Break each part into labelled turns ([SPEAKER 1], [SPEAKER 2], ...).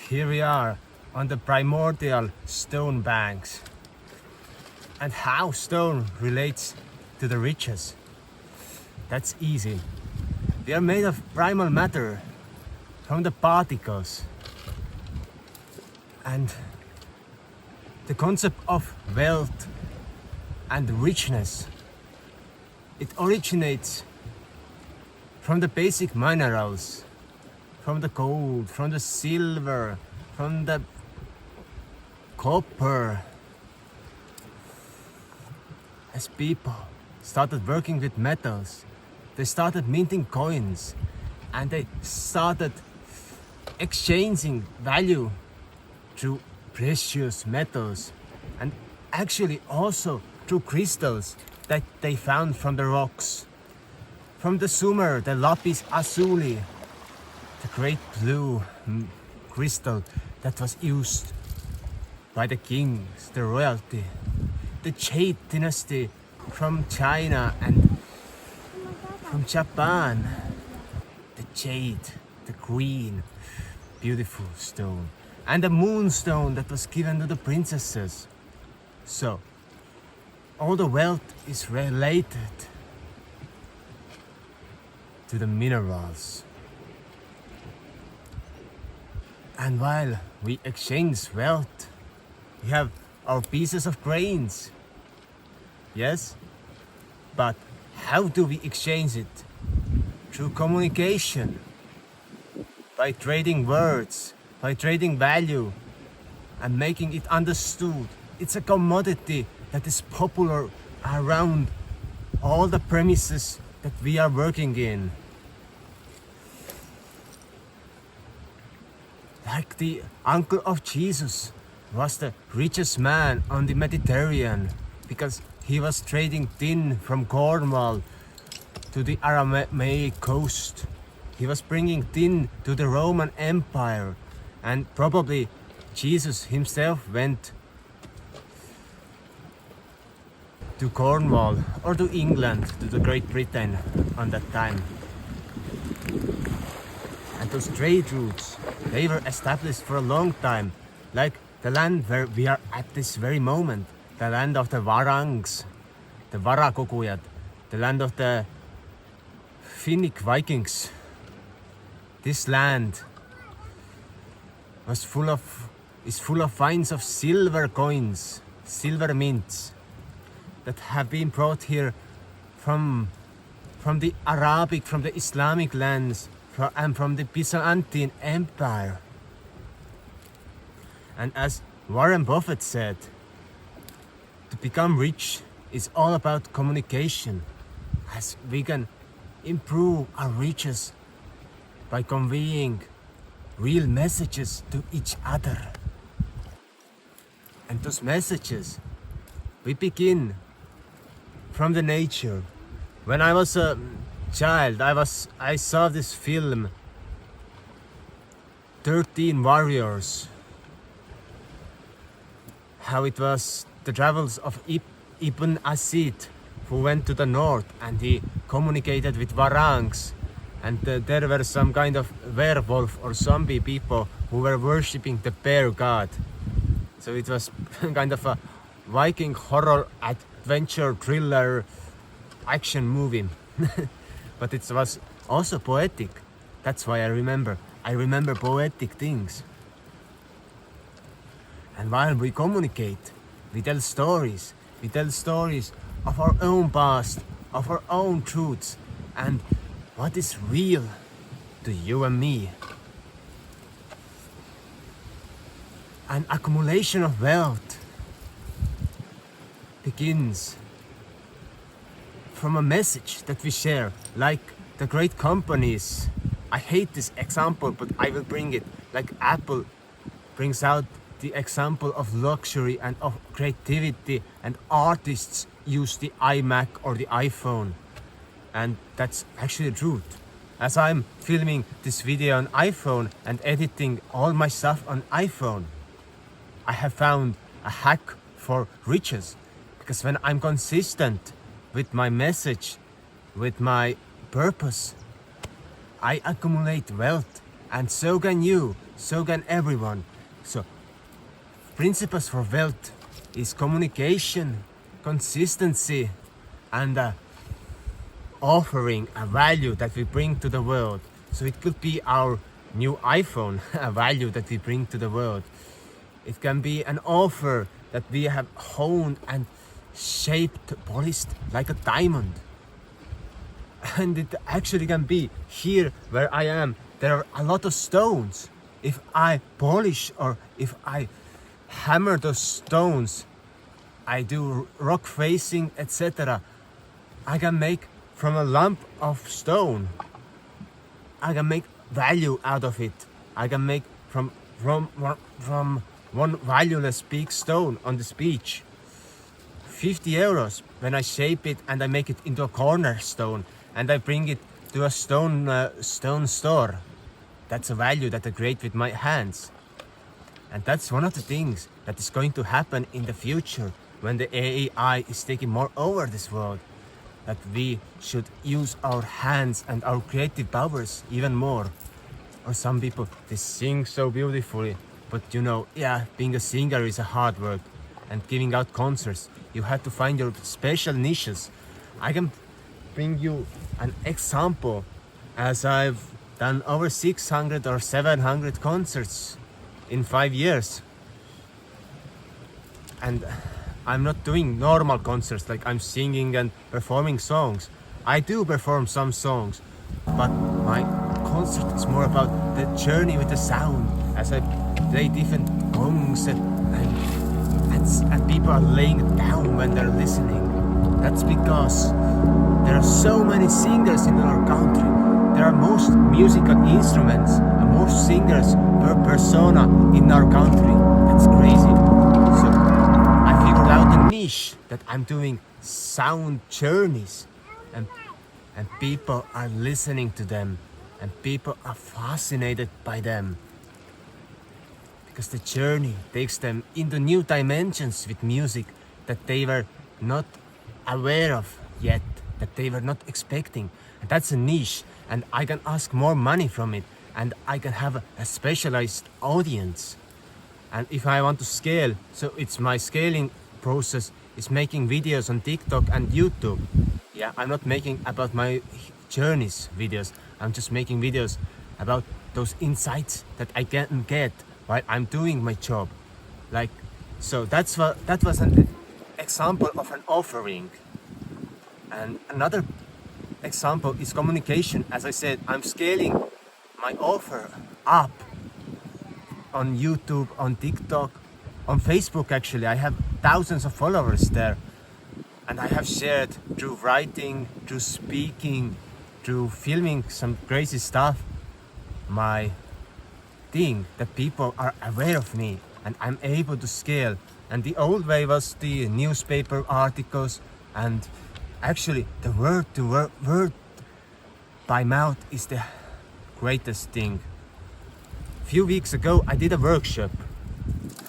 [SPEAKER 1] here we are on the primordial stone banks. And how stone relates to the riches? That's easy. They are made of primal matter from the particles. And the concept of wealth and richness, it originates from the basic minerals, from the gold, from the silver, from the copper. As people started working with metals, they started minting coins and they started exchanging value through precious metals and actually also through crystals that they found from the rocks. From the Sumer, the lapis lazuli, the great blue crystal that was used by the kings, the royalty, the Jade dynasty from China and from Japan, the jade, the green, beautiful stone, and the moonstone that was given to the princesses. So, all the wealth is related to the minerals. And while we exchange wealth, we have our pieces of grains. Yes? But how do we exchange it? Through communication, by trading words, by trading value, and making it understood. It's a commodity that is popular around all the premises that we are working in. Like the uncle of Jesus was the richest man on the Mediterranean because he was trading tin from Cornwall to the Aramaic coast. He was bringing tin to the Roman Empire, and probably Jesus himself went to Cornwall or to England, to the Great Britain on that time. And those trade routes, they were established for a long time, like the land where we are at this very moment, the land of the Varangs, the Varakokujat, the land of the Finnic Vikings. This land is full of finds of silver coins, silver mints that have been brought here from the Arabic, from the Islamic lands, and from the Byzantine Empire. And as Warren Buffett said, to become rich is all about communication, as we can improve our riches by conveying real messages to each other. And those messages, we begin from the nature. When I was a child, I saw this film, 13 Warriors. How it was the travels of Ibn Asid, who went to the north and he communicated with Varangs, and there were some kind of werewolf or zombie people who were worshipping the bear god. So it was kind of a Viking horror adventure thriller action movie. But it was also poetic. That's why I remember poetic things. And while we communicate, we tell stories. We tell stories of our own past, of our own truths, and what is real to you and me. An accumulation of wealth begins from a message that we share, like the great companies. I hate this example, but I will bring it. Like Apple brings out the example of luxury and of creativity, and artists use the iMac or the iPhone. And that's actually the truth. As I'm filming this video on iPhone and editing all my stuff on iPhone, I have found a hack for riches. Because when I'm consistent with my message, with my purpose, I accumulate wealth, and so can you. so can everyone. So principles for wealth is communication, consistency, and offering a value that we bring to the world. So it could be our new iPhone, a value that we bring to the world. It can be an offer that we have honed and shaped, polished like a diamond. And it actually can be here where I am. There are a lot of stones. If I polish or if I hammer those stones, I do rock facing, etc. I can make from a lump of stone, I can make value out of it. I can make from one valueless big stone on this beach 50 euros when I shape it and I make it into a cornerstone and I bring it to a stone store. That's a value that I create with my hands. And that's one of the things that is going to happen in the future when the AI is taking more over this world. That we should use our hands and our creative powers even more. Or some people, they sing so beautifully, but you know, yeah, being a singer is a hard work. And giving out concerts, you have to find your special niches. I can bring you an example, as I've done over 600 or 700 concerts in 5 years. And I'm not doing normal concerts like I'm singing and performing songs. I do perform some songs, but my concert is more about the journey with the sound, as I play different gongs and people are laying it down when they're listening. That's because there are so many singers in our country. There are most musical instruments and most singers per persona in our country. That's crazy. So I figured out a niche that I'm doing sound journeys, and people are listening to them and people are fascinated by them. Because the journey takes them into new dimensions with music that they were not aware of yet, that they were not expecting. And that's a niche, and I can ask more money from it, and I can have a specialized audience. And if I want to scale, so it's my scaling process is making videos on TikTok and YouTube. Yeah, I'm not making about my journeys videos. I'm just making videos about those insights that I can get while I'm doing my job. Like, so that was an example of an offering. And another example is communication. As I said, I'm scaling my offer up on YouTube, on TikTok, on Facebook. Actually, I have thousands of followers there, and I have shared through writing, through speaking, through filming some crazy stuff, my thing, that people are aware of me and I'm able to scale. And the old way was the newspaper articles, and actually the word by mouth is the greatest thing. Few weeks ago I did a workshop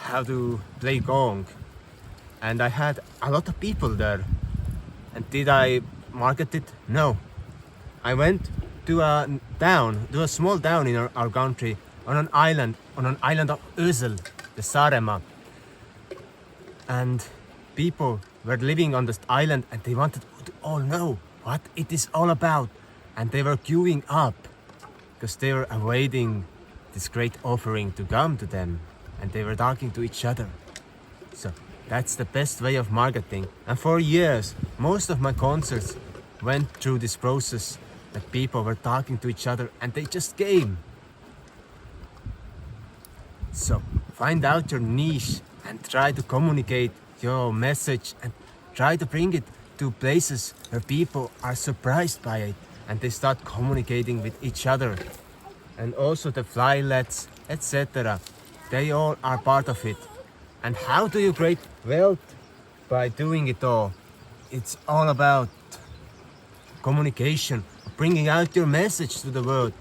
[SPEAKER 1] how to play gong, and I had a lot of people there. And did I market it? No. I went to a small town in our country, on an island of Ösel, the Saaremaa. And people were living on this island and they wanted to all know what it is all about. And they were queuing up because they were awaiting this great offering to come to them. And they were talking to each other. So that's the best way of marketing. And for years, most of my concerts went through this process, that people were talking to each other and they just came. So find out your niche and try to communicate your message and try to bring it to places where people are surprised by it and they start communicating with each other. And also the flylets, etc. They all are part of it. And how do you create wealth? By doing it all. It's all about communication, bringing out your message to the world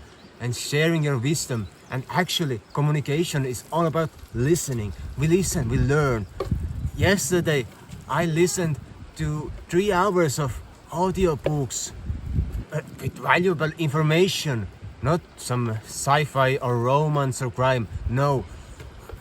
[SPEAKER 1] and sharing your wisdom. And actually, communication is all about listening. We listen, we learn. Yesterday, I listened to 3 hours of audiobooks with valuable information. not some sci-fi or romance or crime. No,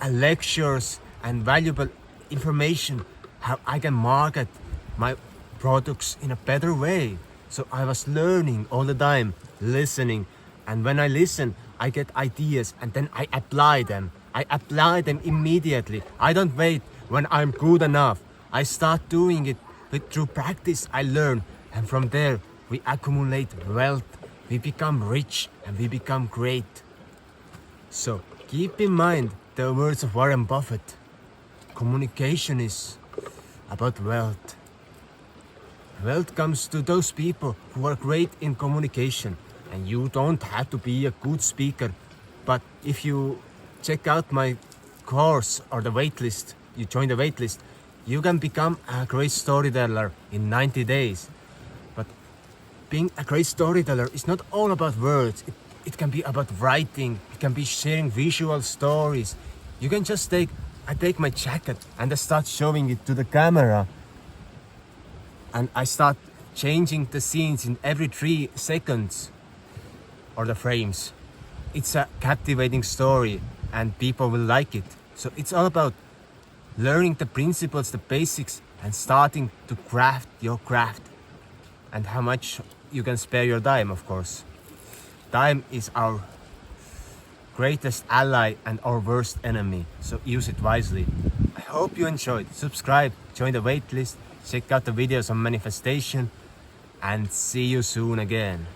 [SPEAKER 1] lectures and valuable information how I can market my products in a better way. So I was learning all the time, listening, and when I listen, I get ideas and then I apply them. I apply them immediately. I don't wait when I'm good enough. I start doing it through practice. I learn, and from there we accumulate wealth. We become rich and we become great. So keep in mind the words of Warren Buffett. Communication is about wealth. Wealth comes to those people who are great in communication, and you don't have to be a good speaker. But if you check out my course or the waitlist, you join the waitlist, you can become a great storyteller in 90 days. But being a great storyteller is not all about words. It can be about writing. It can be sharing visual stories. You can just I take my jacket and I start showing it to the camera. And I start changing the scenes in every 3 seconds or the frames. It's a captivating story and people will like it. So it's all about learning the principles, the basics, and starting to craft your craft. And how much you can spare your time, of course. Time is our greatest ally and our worst enemy, so use it wisely. I hope you enjoyed. Subscribe, join the waitlist, check out the videos on manifestation, and see you soon again.